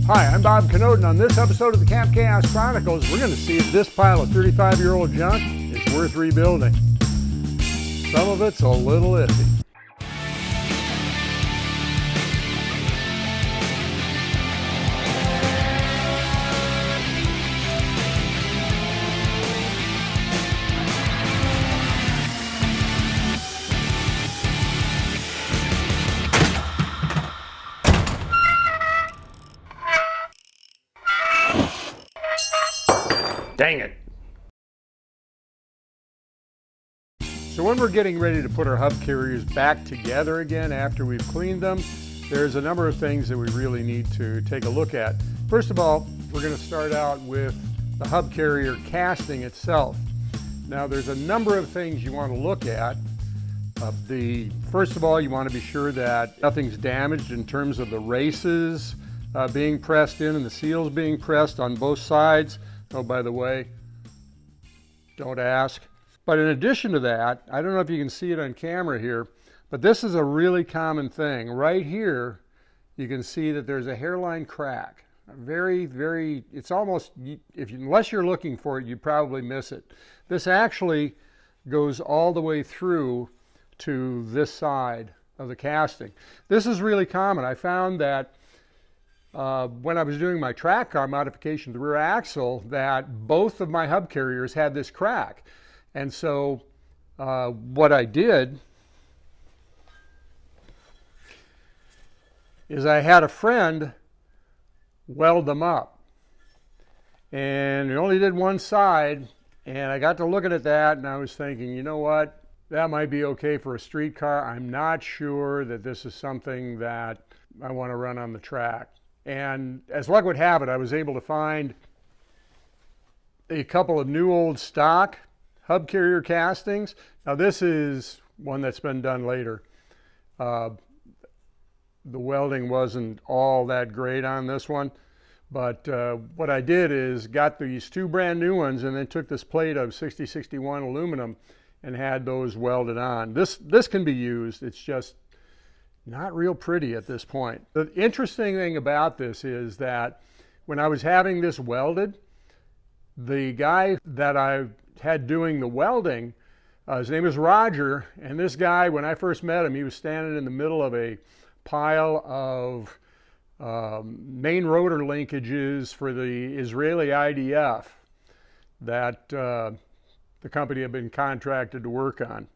Hi, I'm Bob Knoden. On this episode of the Camp Chaos Chronicles, we're going to see if this pile of 35-year-old junk is worth rebuilding. Some of it's a little iffy. Dang it. So when we're getting ready to put our hub carriers back together again after we've cleaned them, there's a number of things that we really need to take a look at. First of all, we're going to start out with the hub carrier casting itself. Now there's a number of things you want to look at. First of all, you want to be sure that nothing's damaged in terms of the races being pressed in and the seals being pressed on both sides. Oh, by the way, don't ask. But in addition to that, I don't know if you can see it on camera here, but this is a really common thing. Right here, you can see that there's a hairline crack. It's almost, unless you're looking for it, you probably miss it. This actually goes all the way through to this side of the casting. This is really common. I found that when I was doing my track car modification to the rear axle, that both of my hub carriers had this crack. And so what I did is I had a friend weld them up. And we only did one side, and I got to looking at that and I was thinking, you know what, that might be okay for a street car. I'm not sure that this is something that I want to run on the track. And as luck would have it, I was able to find a couple of new old stock hub carrier castings. Now this is one that's been done later. The welding wasn't all that great on this one, but what I did is got these two brand new ones and then took this plate of 6061 aluminum and had those welded on. This can be used. It's just not real pretty at this point. The interesting thing about this is that when I was having this welded, the guy that I had doing the welding, his name is Roger, and this guy, when I first met him, he was standing in the middle of a pile of main rotor linkages for the Israeli IDF that the company had been contracted to work on.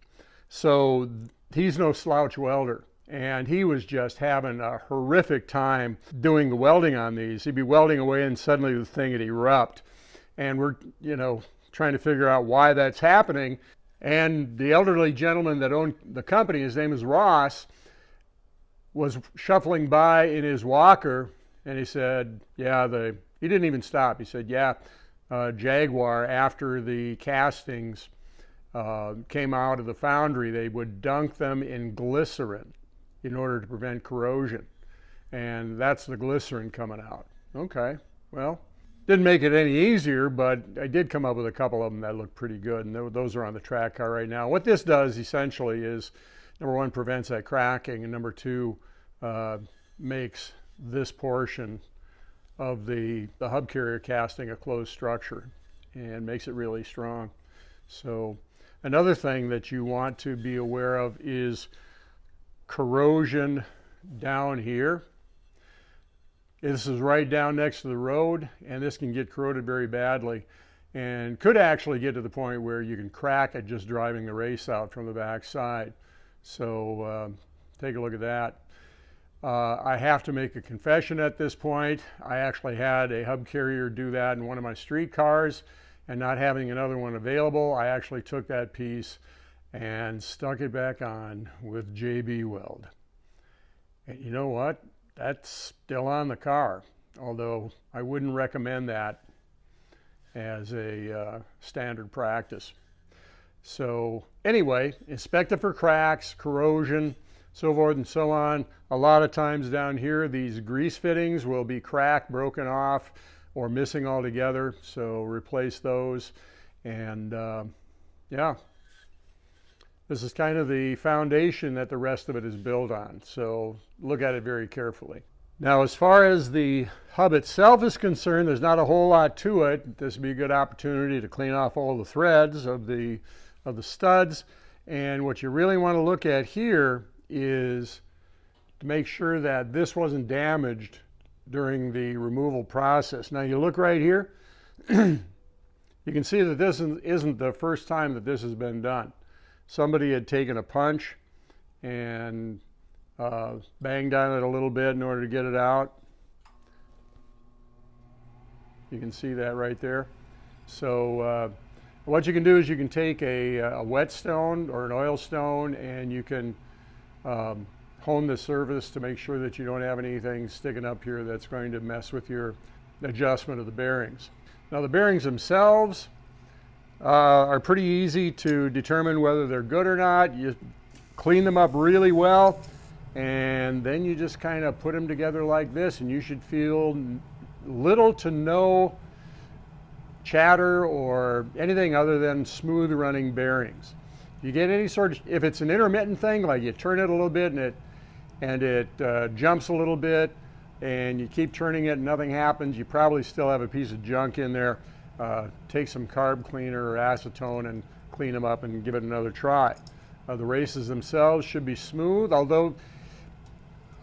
So he's no slouch welder. And he was just having a horrific time doing the welding on these. He'd be welding away and suddenly the thing would erupt. And we're, trying to figure out why that's happening. And the elderly gentleman that owned the company, his name is Ross, was shuffling by in his walker and he said, he didn't even stop. He said, Jaguar, after the castings came out of the foundry, they would dunk them in glycerin in order to prevent corrosion. And that's the glycerin coming out. Okay, well, didn't make it any easier, but I did come up with a couple of them that look pretty good, and those are on the track car right now. What this does essentially is, number one, prevents that cracking, and number two, makes this portion of the hub carrier casting a closed structure and makes it really strong. So another thing that you want to be aware of is corrosion down here. This is right down next to the road, and this can get corroded very badly and could actually get to the point where you can crack it just driving the race out from the back side. So take a look at that. I have to make a confession at this point. I actually had a hub carrier do that in one of my street cars, and not having another one available, I actually took that piece and stuck it back on with JB Weld. And you know what? That's still on the car, although I wouldn't recommend that as a standard practice. So anyway, inspect it for cracks, corrosion, so forth and so on. A lot of times down here, these grease fittings will be cracked, broken off, or missing altogether, so replace those. And this is kind of the foundation that the rest of it is built on, so look at it very carefully. Now, as far as the hub itself is concerned, there's not a whole lot to it. This would be a good opportunity to clean off all the threads of the studs. And what you really want to look at here is to make sure that this wasn't damaged during the removal process. Now, you look right here, you can see that this isn't the first time that this has been done. Somebody had taken a punch and banged on it a little bit in order to get it out. You can see that right there. So what you can do is you can take a whetstone or an oil stone, and you can hone the surface to make sure that you don't have anything sticking up here that's going to mess with your adjustment of the bearings. Now, the bearings themselves are pretty easy to determine whether they're good or not. You clean them up really well, and then you just kind of put them together like this, and you should feel little to no chatter or anything other than smooth running bearings. If you get any sort of, if it's an intermittent thing, like you turn it a little bit and it jumps a little bit, and you keep turning it and nothing happens, you probably still have a piece of junk in there. Take some carb cleaner or acetone and clean them up and give it another try. The races themselves should be smooth, although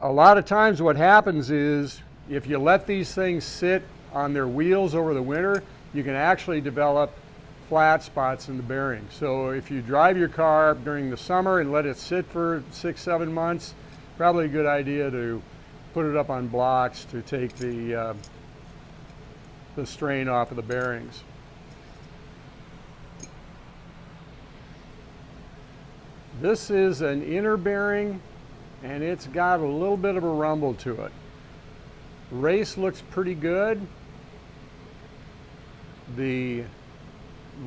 a lot of times what happens is if you let these things sit on their wheels over the winter, you can actually develop flat spots in the bearings. So if you drive your car during the summer and let it sit for 6-7 months, probably a good idea to put it up on blocks to take the strain off of the bearings. This is an inner bearing, and it's got a little bit of a rumble to it. Race looks pretty good. The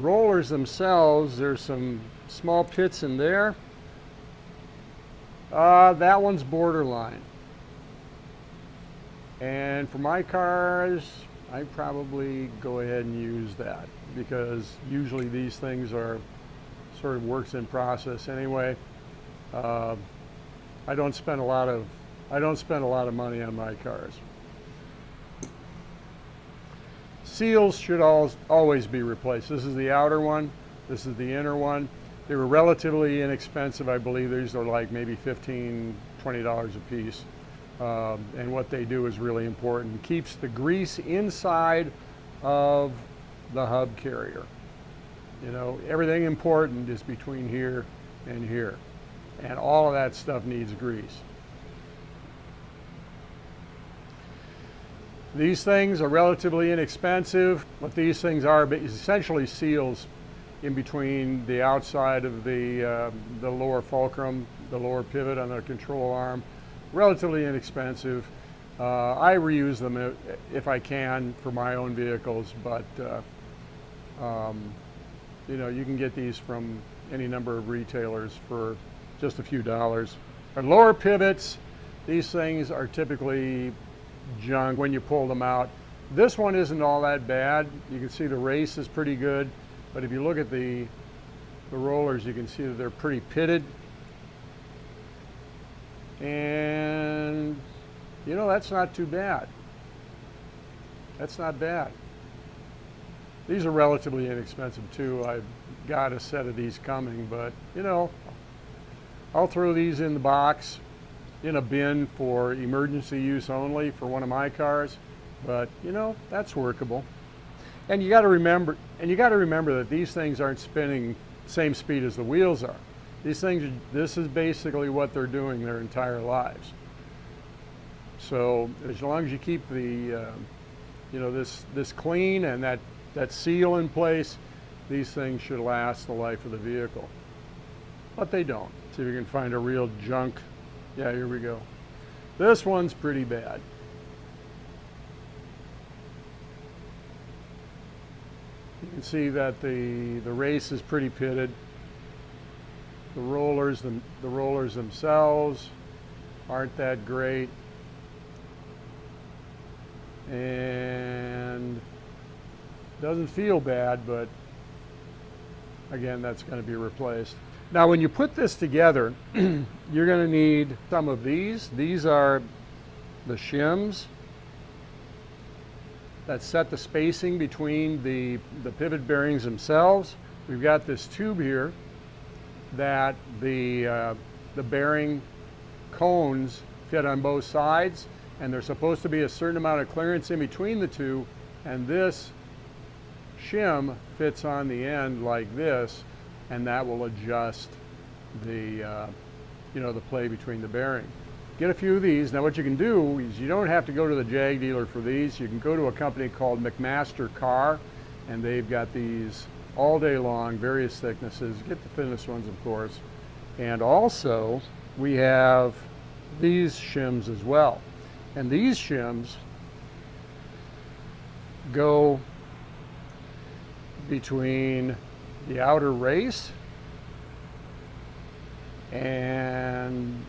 rollers themselves, there's some small pits in there. That one's borderline. And for my cars, I probably go ahead and use that, because usually these things are sort of works in process anyway. I don't spend a lot of money on my cars. Seals should always be replaced. This is the outer one. This is the inner one. They were relatively inexpensive. I believe these are like maybe $15, $20 a piece. And what they do is really important. It keeps the grease inside of the hub carrier. You know, everything important is between here and here. And all of that stuff needs grease. These things are relatively inexpensive. What these things are is essentially seals in between the outside of the lower fulcrum, the lower pivot on the control arm. Relatively inexpensive. I reuse them if I can for my own vehicles, but you know, you can get these from any number of retailers for just a few dollars. Our lower pivots, these things are typically junk when you pull them out. This one isn't all that bad. You can see the race is pretty good, but if you look at the rollers, you can see that they're pretty pitted. And you know, that's not too bad. That's not bad. These are relatively inexpensive too. I've got a set of these coming, but you know, I'll throw these in the box in a bin for emergency use only for one of my cars, but you know, that's workable. And you got to remember that these things aren't spinning the same speed as the wheels are. These things, this is basically what they're doing their entire lives. So as long as you keep the, you know, this clean and that seal in place, these things should last the life of the vehicle. But they don't. See if you can find a real junk. Yeah, here we go. This one's pretty bad. You can see that the race is pretty pitted. The rollers themselves aren't that great. And doesn't feel bad, but again, that's going to be replaced. Now, when you put this together, you're going to need some of these. These are the shims that set the spacing between the pivot bearings themselves. We've got this tube here that the bearing cones fit on both sides, and there's supposed to be a certain amount of clearance in between the two, and this shim fits on the end like this, and that will adjust the the play between the bearing. Get a few of these. Now what you can do is you don't have to go to the Jag dealer for these. You can go to a company called McMaster Car, and they've got these all day long, various thicknesses. Get the thinnest ones, of course. And also we have these shims as well. And these shims go between the outer race and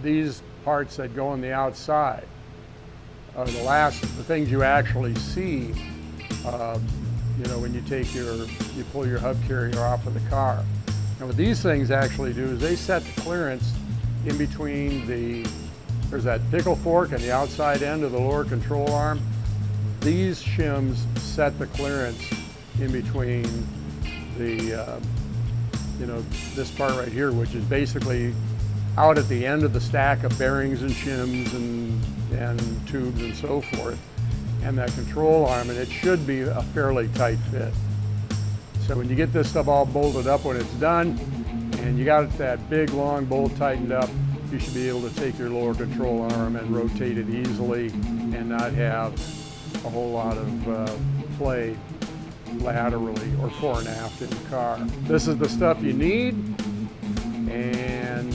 these parts that go on the outside are the things you actually see when you pull your hub carrier off of the car. And what these things actually do is they set the clearance in between there's that pickle fork on the outside end of the lower control arm. These shims set the clearance in between this part right here, which is basically out at the end of the stack of bearings and shims and tubes and so forth, and that control arm, and it should be a fairly tight fit. So when you get this stuff all bolted up when it's done, and you got that big long bolt tightened up, you should be able to take your lower control arm and rotate it easily and not have a whole lot of play laterally or fore and aft in the car. This is the stuff you need, and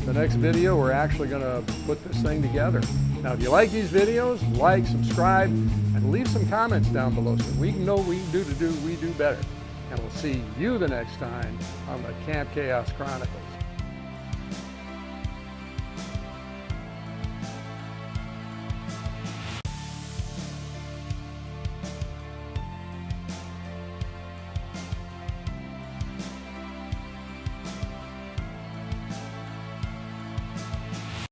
the next video we're actually going to put this thing together. Now if you like these videos, like, subscribe, and leave some comments down below so we can know what we can do we do better. And we'll see you the next time on the Camp Chaos Chronicles.